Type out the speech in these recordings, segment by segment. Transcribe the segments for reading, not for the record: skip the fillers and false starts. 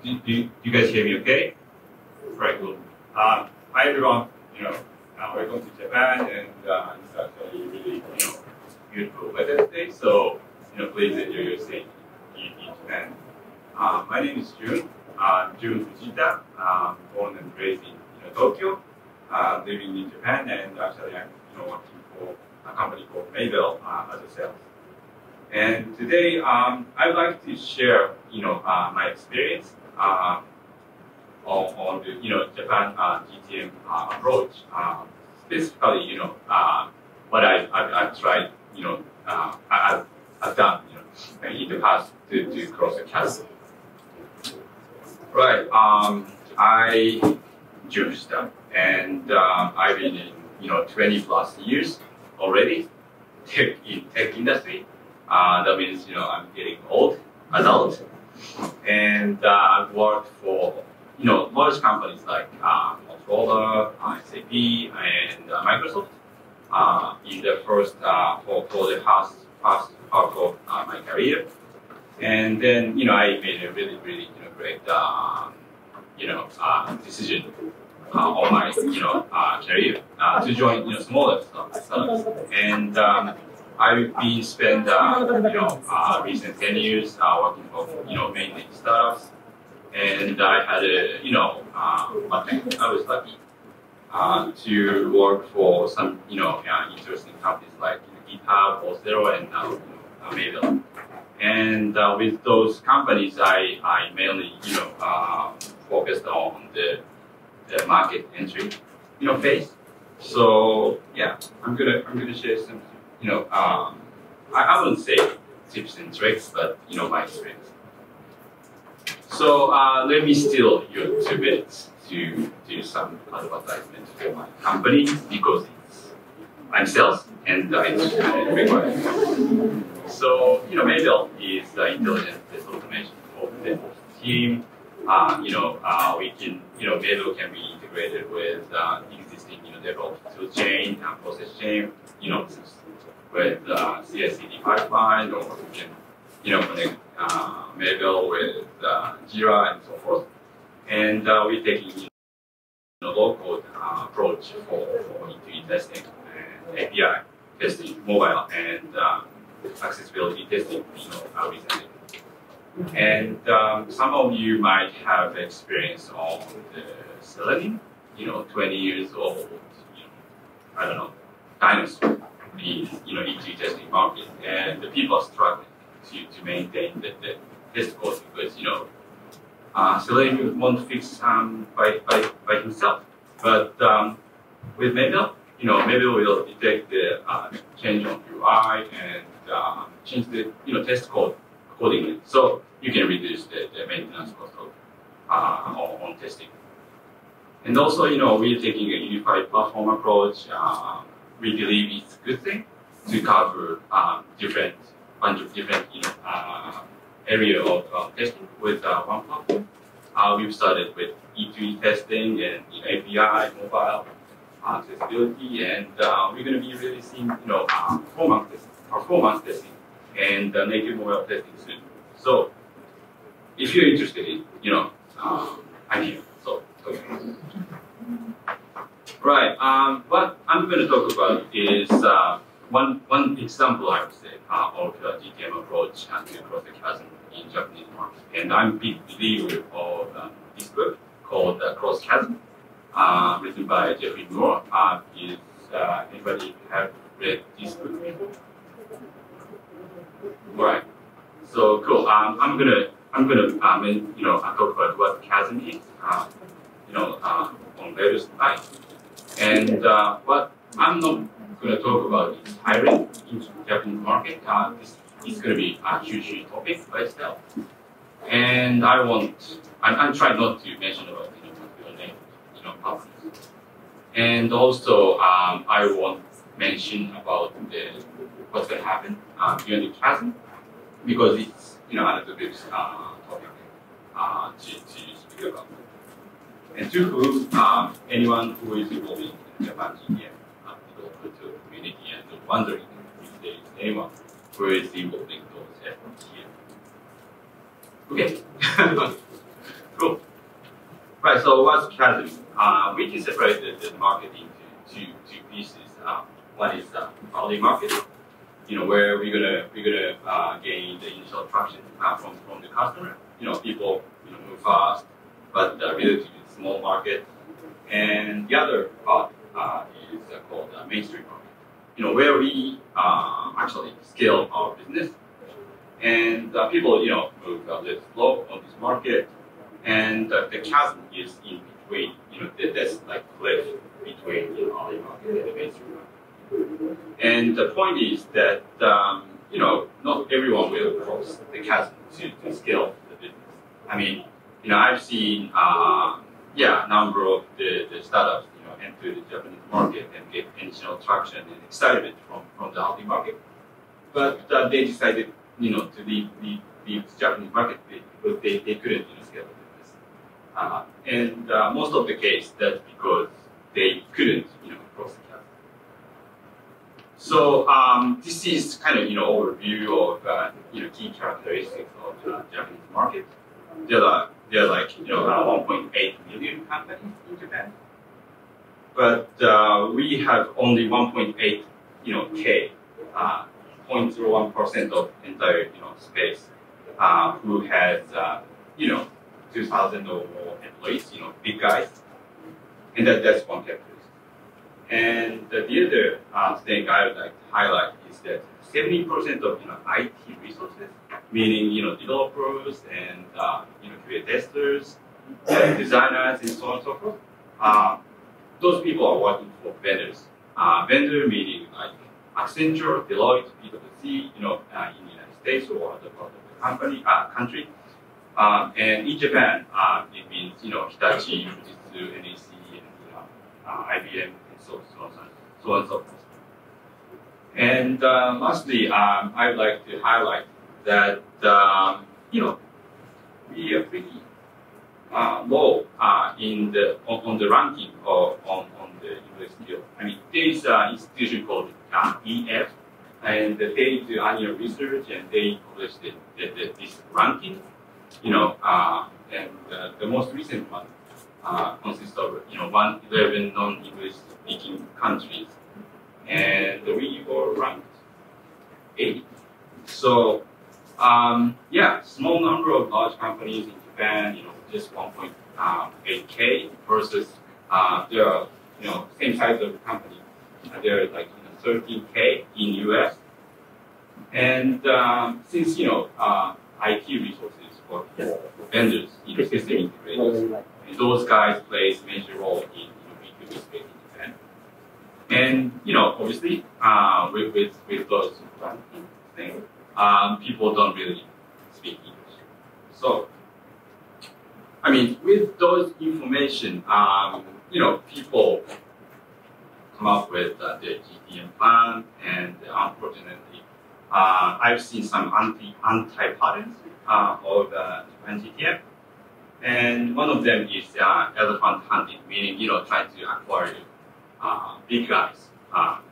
Do you guys hear me okay? Right, cool. Hi everyone, welcome to Japan, and it's actually really, beautiful weather today, so, please enjoy your stay in Japan. My name is Jun Fujita, born and raised in Tokyo, living in Japan, and actually I'm, working for a company called mabl as a sales. And today, I'd like to share, my experience on the, Japan GTM approach. Specifically, what I've tried, I've done, in the past to cross the chasm. Right. I Jun Fujita, and I've been in, 20 plus years already in tech industry. That means, I'm getting old, adult, and I've worked for, large companies like Motorola, SAP, and Microsoft. In the first, for the past part of my career, and then, I made a really, great, decision on my, career to join, smaller startups, and I've been spent, recent 10 years working for, mainly startups, and I had a, I was lucky to work for some, interesting companies like GitHub, or Zero, and mabl. And with those companies, I mainly, focused on the market entry, phase. So yeah, I'm gonna share some, I wouldn't say tips and tricks, but my experience. So let me steal your 2 minutes to do some advertisement for my company, because I'm sales and it's required. So mabl is intelligent test automation for the DevOps team. We can, mabl can be integrated with existing, DevOps tool chain and process chain, with CI/CD pipeline, or we can, connect mabl with Jira and so forth. And we're taking, low-code approach for E2E testing and API testing, mobile, and accessibility testing, recently. And some of you might have experience on the Selenium, 20 years old, I don't know, dinosaur in, E2E testing market, and the people are struggling to maintain the test code, because, Selenium won't fix by himself. But with mabl, mabl will detect the change on UI and change the test code accordingly. So you can reduce the maintenance cost of on testing. And also, we're taking a unified platform approach. We believe it's a good thing to cover bunch of different area of testing with one platform. We've started with E2E testing and API, mobile, accessibility, and we're going to be releasing performance testing and native mobile testing soon. So if you're interested in, I'm here. So okay. Right. What I'm going to talk about is one example, I would say, of the GTM approach to cross the chasm in Japanese market. And I'm a big believer of this book called Cross Chasm, written by Jeffrey Moore. Is anybody have read this book before? All right. So cool. I'm gonna talk about what chasm is, on later slide. And what I'm not going to talk about is hiring into the Japanese market. This is going to be a huge topic by itself. And I'm trying not to mention about particular name, companies. And also, I won't mention about what's going to happen during the chasm, because it's another big topic to speak about. And two, anyone who is involved in Japan GTM developer community and wondering if there is anyone who is involved in those efforts here. Okay. Right. So what's chasm? We can separate the market into two pieces. One is early market, where we're gonna gain the initial traction from the customer. People move fast, but relatively small market. And the other part is called mainstream market. Where we actually scale our business, and people move a little slow on this market, and the chasm is in between. That's like cliff between early market and the mainstream market. And the point is that not everyone will cross the chasm to scale the business. I mean, I've seen a number of the startups enter the Japanese market and get initial traction and excitement from the early market, but they decided to leave the Japanese market because they couldn't scale the business. And most of the case, that's because they couldn't cross the chasm. So this is kind of overview of key characteristics of the Japanese market. There are like 1.8 million companies in Japan, but we have only 1.8 K, 0.01% of entire space, who has 2,000 or more employees, big guys, and that's one characteristic. And the other thing I would like to highlight is that 70% of IT resources, meaning developers and QA testers, designers, and so on and so forth, those people are working for vendors. Vendor meaning like Accenture, Deloitte, PwC, in the United States or other part of the country. And in Japan, it means Hitachi, Fujitsu, NEC, and IBM, and so on and so forth. And lastly, I'd like to highlight that we are pretty low on the ranking on the US skill. I mean, there is an institution called EF, and they do annual research and they publish this ranking. And the most recent one consists of 111 non-English speaking countries, and we were ranked 80. So small number of large companies in Japan, just 1.8K versus there are same size of company, there are like 13K in US, and since IT resources for vendors, system integrators, and those guys plays major role in B2B space in Japan. And obviously with those things, people don't really speak English. So I mean, with those information, people come up with their GTM plan, and unfortunately, I've seen some anti-patterns of Japan GTM, and one of them is elephant hunting, meaning trying to acquire big guys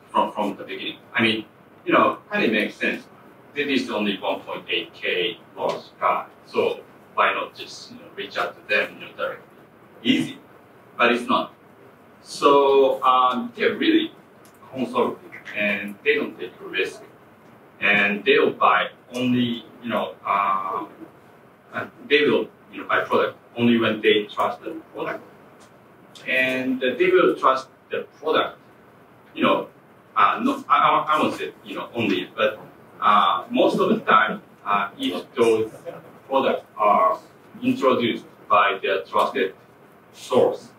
from the beginning. I mean, kind of makes sense. This is only 1.8K large guy, so why not just reach out to them directly? Easy, but it's not. So they're really conservative, and they don't take a risk, and they'll buy only they will buy product only when they trust the product, and they will trust the product. No, I won't say only, but most of the time, if those products are introduced by their trusted source,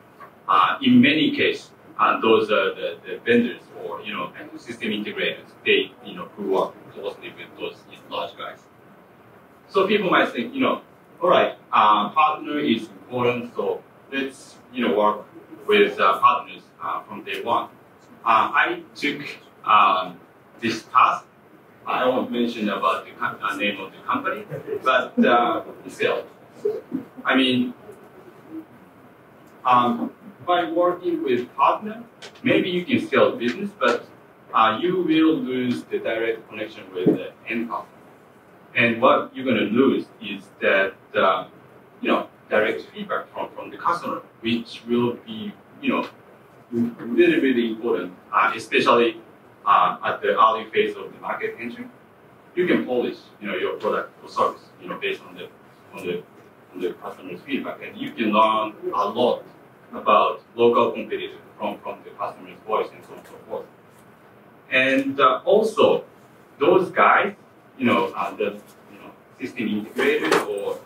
in many cases, those are the vendors or system integrators. They who work closely with those large guys. So people might think, all right, partner is important, so let's work with partners from day one. I took this task. I won't mention about the name of the company, but still, I mean, by working with partner, maybe you can scale business, but you will lose the direct connection with the end customer. And what you're going to lose is that, direct feedback from the customer, which will be, really, really important, especially at the early phase of the market entry. You can polish, your product or service, based on the customer's feedback, and you can learn a lot about local competitors from the customer's voice and so on and so forth. And also, those guys, the system integrators or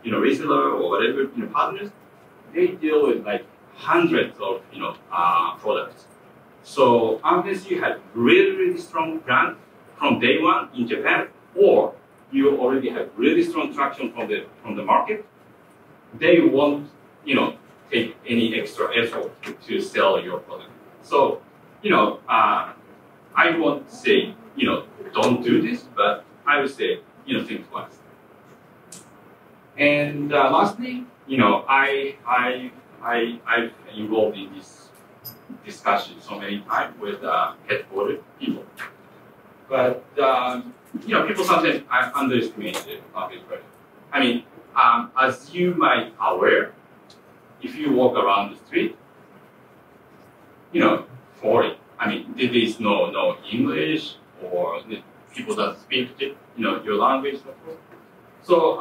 reseller or whatever partners, they deal with like hundreds of products. So unless you have really, really strong brand from day one in Japan, or you already have really strong traction from the market, they won't take any extra effort to sell your product. So I won't say don't do this, but I would say think twice. And lastly, I've involved in this discussion so many times with headquartered people. But people sometimes underestimate the market pressure. I mean, as you might aware, if you walk around the street, foreign. I mean, there is no English, or people that speak your language, of course. So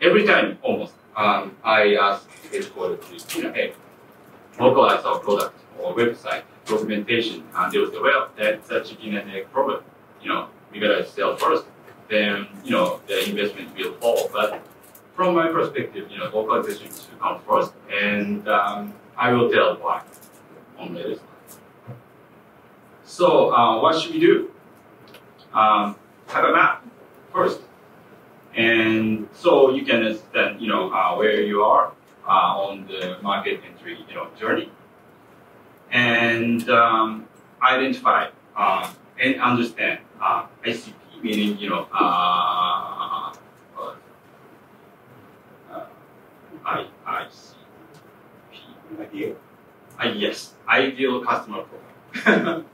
every time, almost, I ask headquarters to hey, localize our product or website documentation, and they will say, well, that's a chicken and egg problem. We gotta sell first, then the investment will fall. But from my perspective, localization should come first, and I will tell why on later slide. So what should we do? Have a map first, and so you can understand where you are on the market entry journey, and identify and understand ICP, meaning Ideal. Yes, ideal customer profile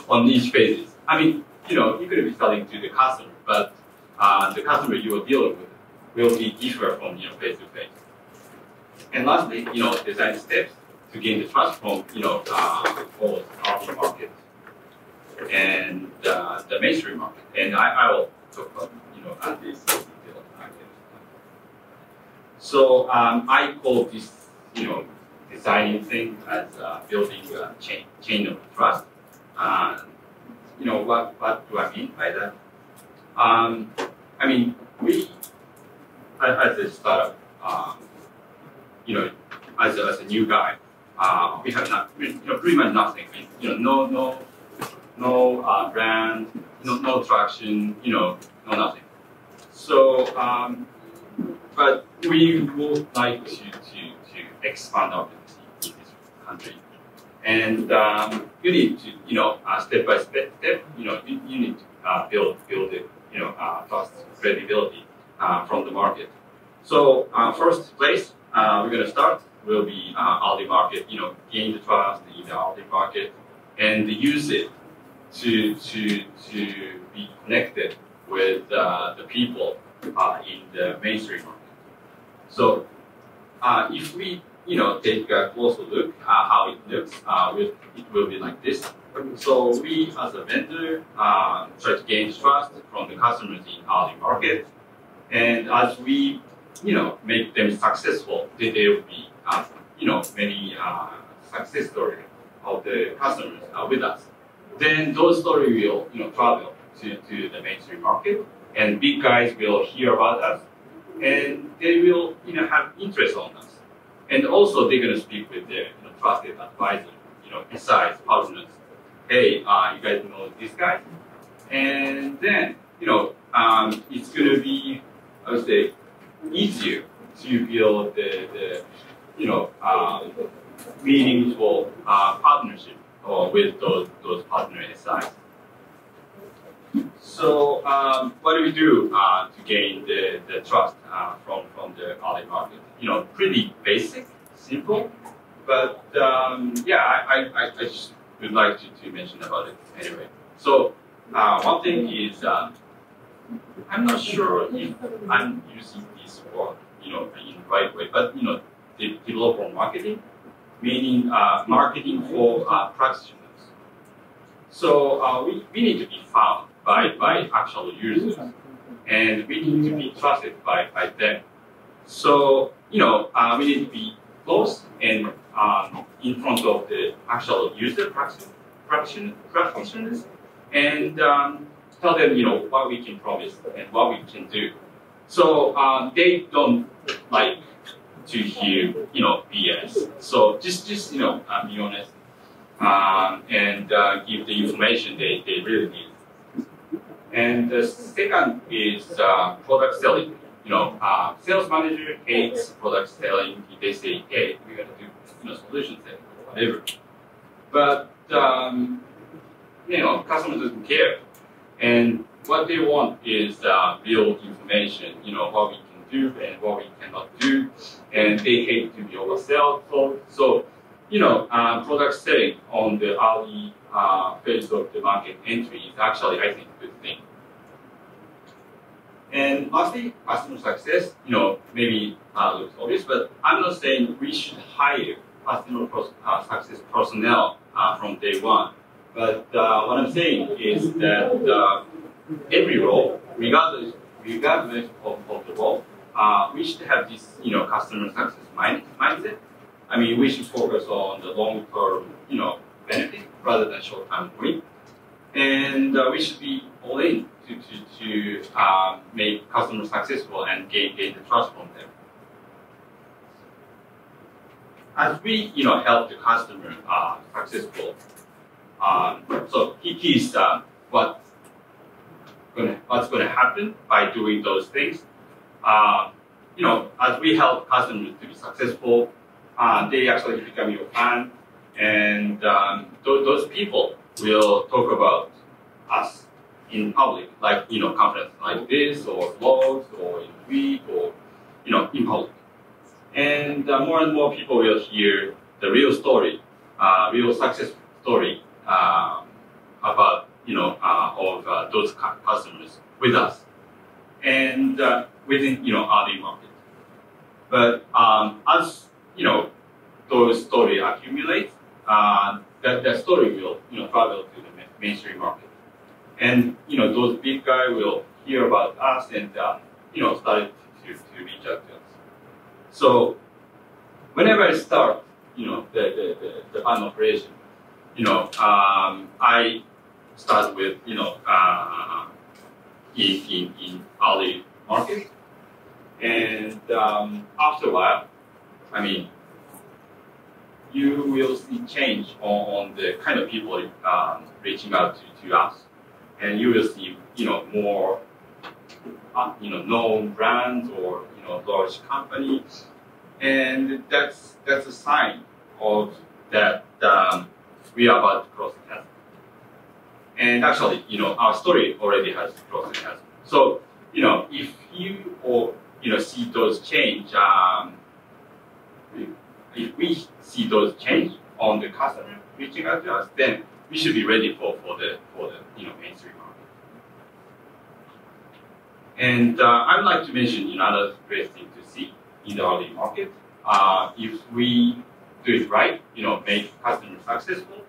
on each phases. I mean, you could be selling to the customer, but the customer you are dealing with will be different from face to face. And lastly, design steps to gain the trust from both RP market and the mainstream market. And I will talk about at this detail. So I call this designing thing as building a chain of trust. What do I mean by that? I mean, we, as a startup, as a new guy, we have pretty much nothing. No brand, no traction, no nothing. So, but we would like to expand our business in this country, and you need to step by step, you need to build it, trust, credibility from the market. So first place we're gonna start will be early market. Gain the trust in the early market and use it to be connected with the people in the mainstream market. So if we take a closer look how it looks, it will be like this. So we as a vendor try to gain trust from the customers in early market, and as we make them successful, there will be many success stories of the customers with us. Then those stories will travel to the mainstream market, and big guys will hear about us, and they will have interest on us, and also they're going to speak with their trusted advisor, besides partners. Hey, you guys know this guy, and then it's going to be, I would say, easier to build the meaningful partnership with those partner SIs. So what do we do to gain the trust from the early market? Pretty basic, simple, but I just would like to mention about it anyway. So one thing is, I'm not sure if I'm using this word in the right way. But they develop for marketing, meaning marketing for practitioners. So we need to be found by actual users, and we need to be trusted by them. So we need to be close and in front of the actual user practitioners, and tell them what we can promise and what we can do. So they don't like to hear BS. So just be honest and give the information they really need. And the second is product selling. Sales manager hates product selling. They say, hey, we got to do solution selling, whatever. But customers doesn't care, and what they want is real information. What we can do and what we cannot do, and they hate to be oversold. So product selling on the early phase of the market entry is actually, I think, a good thing. And lastly, customer success, maybe looks obvious, but I'm not saying we should hire customer success personnel from day one. But what I'm saying is that every role, regardless of the role, we should have this, customer success mindset. I mean, we should focus on the long-term, benefit rather than short-term win. And we should be all in to make customers successful and gain the trust from them. As we, help the customer successful, so here's what's going to happen by doing those things. As we help customers to be successful, they actually become your fan, and those people will talk about us in public, like conferences like this, or blogs, or in a week, or in public. And more and more people will hear the real story, real success story about of those customers with us, and within early market. But as those story accumulate, that story will travel to the mainstream market, and those big guys will hear about us and start to reach out to us. So whenever I start the fund operation, I start with in early market, and after a while, I mean, you will see change on the kind of people reaching out to us, and you will see more known brands or large companies, and that's a sign of that we are about to cross the chasm. And actually, our story already has crossed the chasm. So if you or see those change. If we see those change on the customer reaching out to us, then we should be ready for the mainstream market. And I would like to mention another great thing to see in the early market. If we do it right, make customers successful,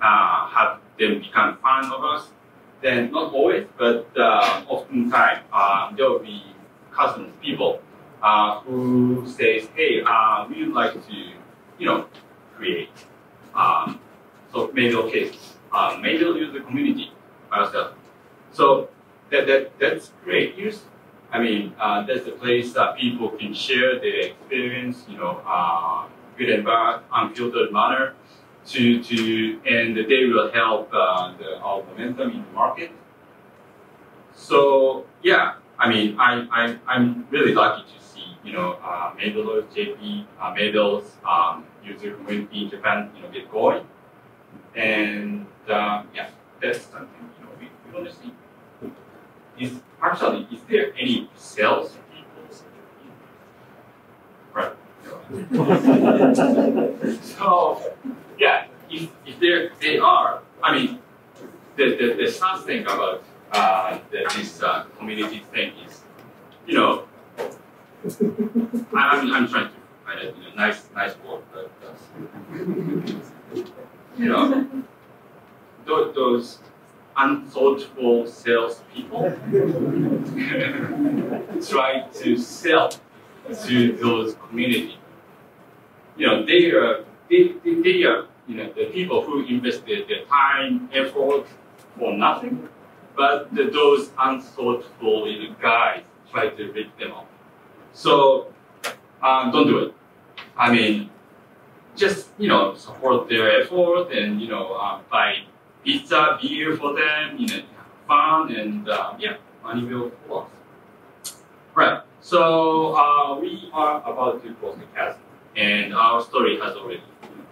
have them become fan of us, then not always, but oftentimes there will be customers, people who says, hey, we would like to, create. So mabl cases, mabl user community by ourselves. So that's great news. I mean, that's a place that people can share their experience, good and bad, unfiltered manner, and they will help our momentum in the market. So yeah, I mean, I'm really lucky to see, mabl JP, mabl's user community in Japan, get going, and yeah, that's something we want to see. Is there any sales people? Right. So yeah, if they are, I mean, the sad thing about this community thing is, I'm trying to find a nice word, but those unthoughtful salespeople try to sell to those community. They are the people who invested their time, effort for nothing, but those unthoughtful guys try to rip them off. So don't do it. I mean, just support their effort and buy pizza, beer for them, have fun, and money will flow. Right. So we are about to cross the chasm, and our story has already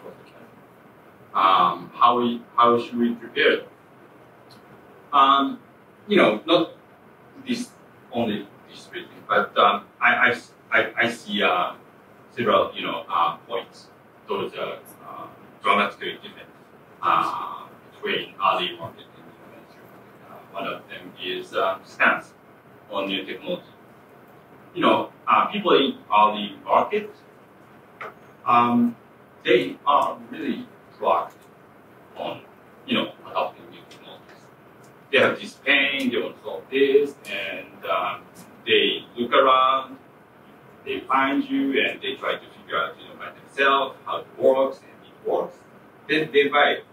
crossed the chasm. How should we prepare it? Not this only this thing, but I see several points. Those dramatically different between early market and mainstream market. One of them is stance on new technology. People in early market, they are really proactive on adopting new technologies. They have this pain, they want to solve this, and they look around, they find you, and they try to figure out by themselves how it works, and it works. Then they buy it.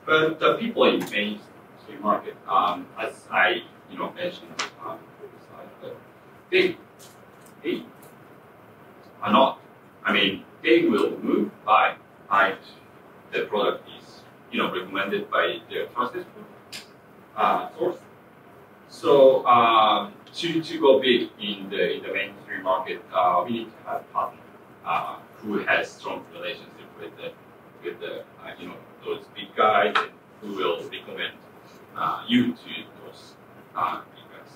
But the people in mainstream market, as I mentioned on the previous slide, they are not. I mean, they will move by if the product is recommended by their trusted source. So to go big in the mainstream market, we need to have a partner who has strong relationship with the those big guys, and who will recommend you to those big guys.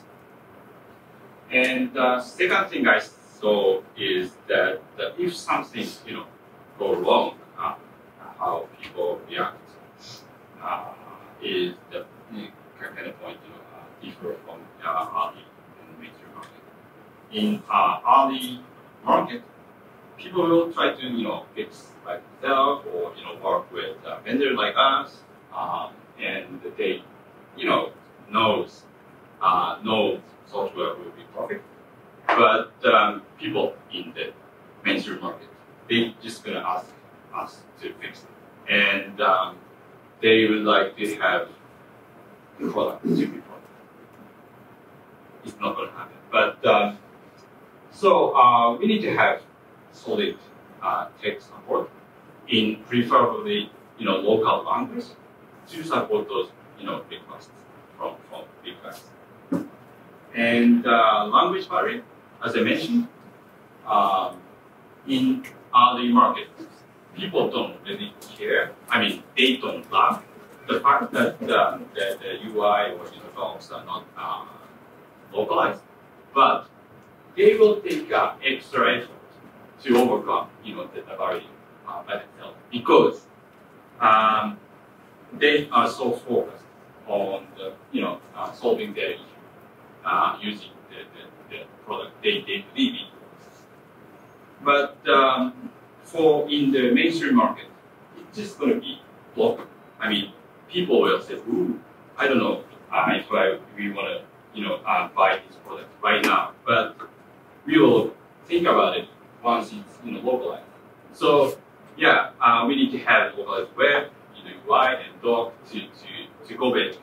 And second thing I saw is that if something go wrong, how people react is the kind of point differ from early and mainstream market. In early market, people will try to fix by themselves, or work with a vendor like us, and they knows no software will be perfect. But people in the mainstream market, they just gonna ask us to fix it, and they would like to have the product to be perfect. It's not gonna happen. But so we need to have solid tech support in preferably local language to support those requests from big guys. And language barrier, as I mentioned, in early market, people don't really care. I mean, they don't love the fact that the UI or docs are not localized, but they will take extra effort to overcome the barrier by themselves, because they are so focused on solving their issue using the product they believe in. But for in the mainstream market, it's just going to be local. I mean, people will say, "Ooh, I don't know if we want to buy this product right now," but we will think about it once it's localized. So yeah, we need to have localized web, UI and doc to go big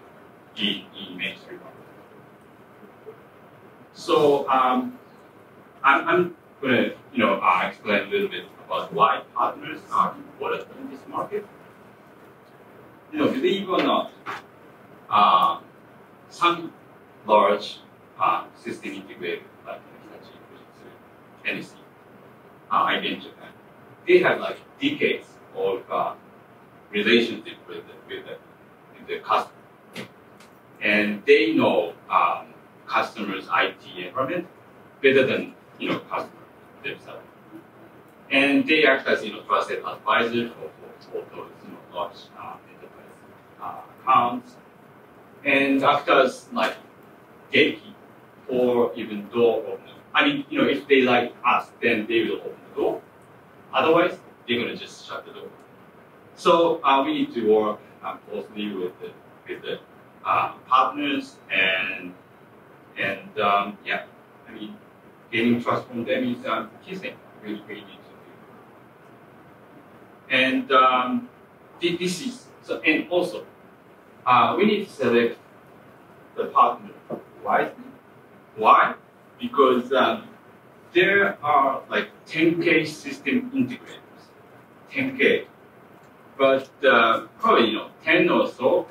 in mainstream market. So I'm going to explain a little bit about why partners are important in this market. Believe it or not, some large system integrators like NEC, IBM in Japan, they have like decades of relationship with the customer, and they know customers' IT environment better than customer themselves, and they act as trusted advisor for those large enterprise accounts, and act as like gatekeeper or even door opener. I mean, if they like us, then they will open the door. Otherwise, they're gonna just shut the door. So we need to work closely with the partners and yeah, I mean, gaining trust from them is key thing we need to do. And this is so, and also we need to select the partner wisely. Why? Because there are like 10K system integrators, 10K, but probably 10 or so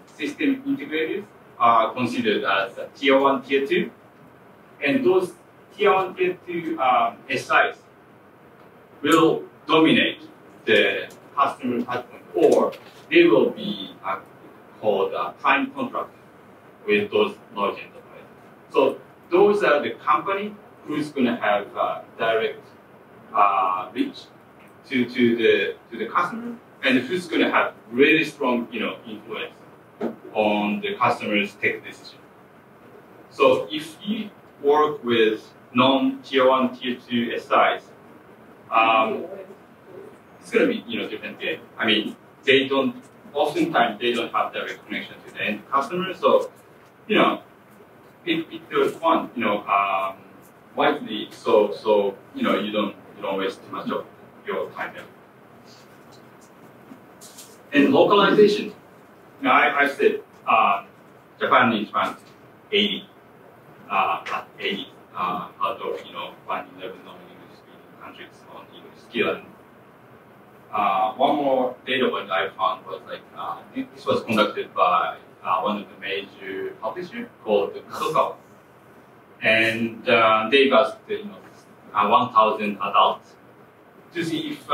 system integrators are considered as tier 1, tier 2, and those tier 1, tier 2 SIs will dominate the customer touchpoint, or they will be called prime contractor with those large enterprises. So those are the company who's going to have direct reach to the customer, and who's going to have really strong influence on the customer's tech decision. So if you work with non-tier 1, tier 2 SIs, it's going to be different game. I mean, oftentimes they don't have direct connection to the end customer, so pick the one wisely, so you don't waste too much of your time there. And localization. I said Japan is ranked 80 at 80 out of 111 non-English-speaking countries on English skill. And one more data point I found was like this was conducted by one of the major publishers called Kadokawa, and they asked 1,000 adults to see if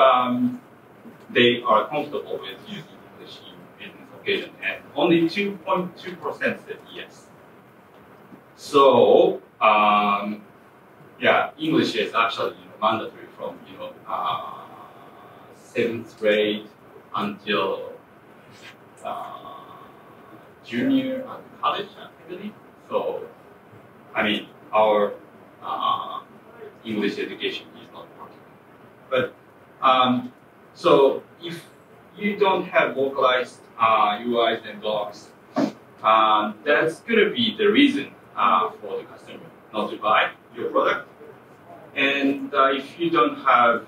they are comfortable with using English in business occasion, and only 2.2% said yes. So yeah, English is actually mandatory from 7th grade until junior college, I believe. So I mean, our English education is not working. But so if you don't have localized UIs and docs, that's going to be the reason for the customer not to buy your product. And if you don't have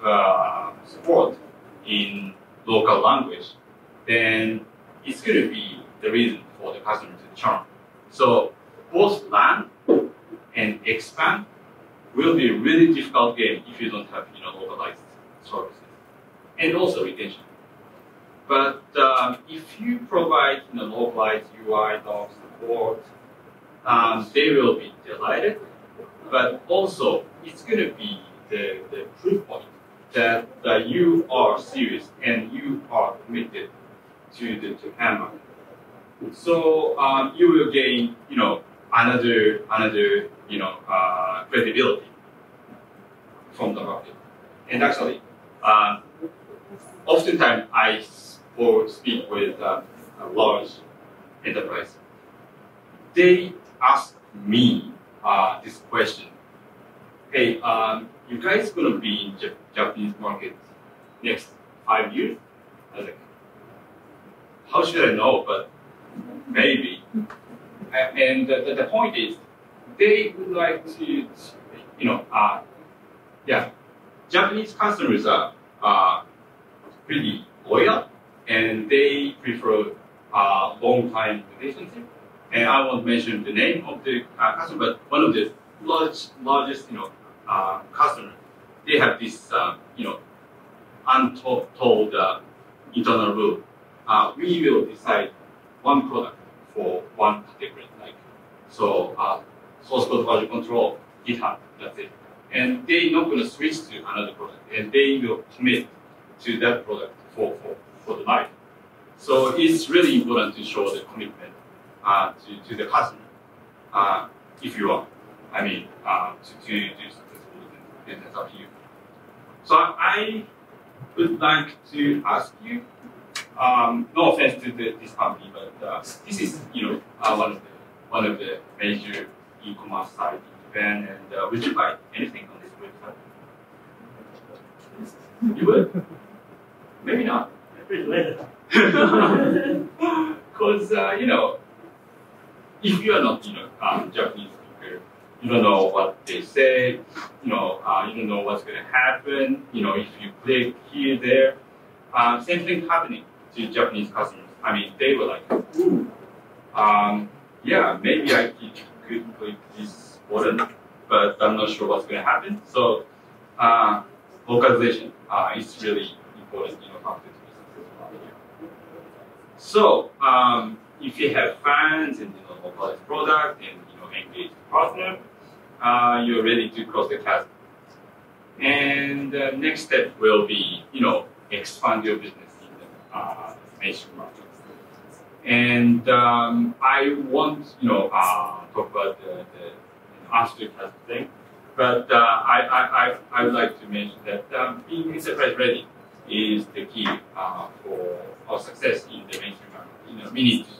support in local language, then it's going to be the reason for the customer to churn. So both land and expand will be a really difficult game if you don't have localized services, and also retention. But if you provide localized UI, docs, support, they will be delighted. But also, it's going to be the proof point that you are serious and you are committed to the Japan market. So you will gain another credibility from the market. And actually, oftentimes I speak with a large enterprise. They ask me this question: hey, you guys gonna be in Japanese market next 5 years? I was like, how should I know? But maybe. And the point is, they would like to, yeah, Japanese customers are pretty loyal, and they prefer long-time relationship. And I won't mention the name of the customer, but one of the largest, customer, they have this, untold internal rule. We will decide one product for one category, source code version control, GitHub, that's it. And they're not going to switch to another product, and they will commit to that product for the life. So it's really important to show the commitment to the customer, if you are. I mean, to do successful business up to you. So I would like to ask you, no offense to this company, but this is one of the major e-commerce site in Japan. And would you buy anything on this website? You would? Maybe not. Because if you are not Japanese speaker, you don't know what they say. You don't know what's going to happen. If you click here, there, same thing happening to Japanese customers. I mean, they were like, yeah, maybe I could click this button, but I'm not sure what's going to happen. So localization is really important factor to be successful here. So if you have fans and localized product and engaged partner, you're ready to cross the chasm. And the next step will be expand your business in the mainstream market. And I won't talk about the after chasm thing, but I would like to mention that being enterprise ready is the key for our success in the mainstream market. We need to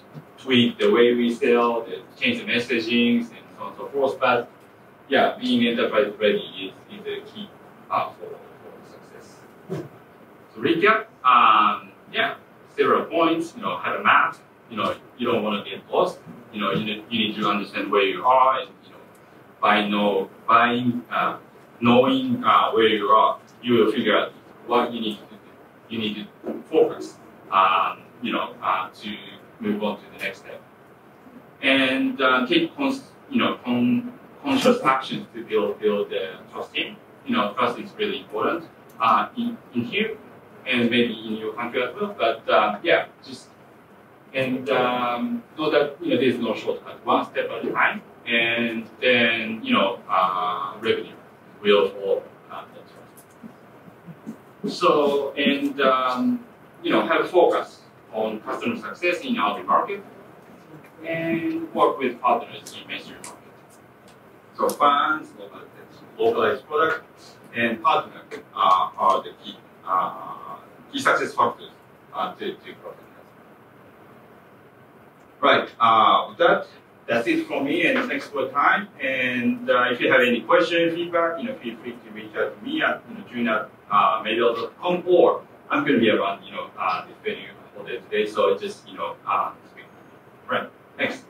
tweak the way we sell, change the messaging, and so on and so forth. But yeah, being enterprise ready is the key for success. So recap, yeah, several points. Have a map. You don't want to get lost. You need to understand where you are, and by knowing where you are, you will figure out what you need to do. You need to focus, to move on to the next step, and take conscious actions to build trust in. Trust is really important in here and maybe in your country as well. But yeah, just and know that there's no shortcut. One step at a time, and then revenue will follow that trust. So and have a focus on customer success in our market and work with partners in mainstream market. So fans, localized product, and partner are the key success factors to grow. Right. With that's it from me, and thanks for your time. And if you have any questions, feedback, feel free to reach out to me at Jun@mabl.com, or I'm going to be around this venue all day today. So just speak. Right. Thanks.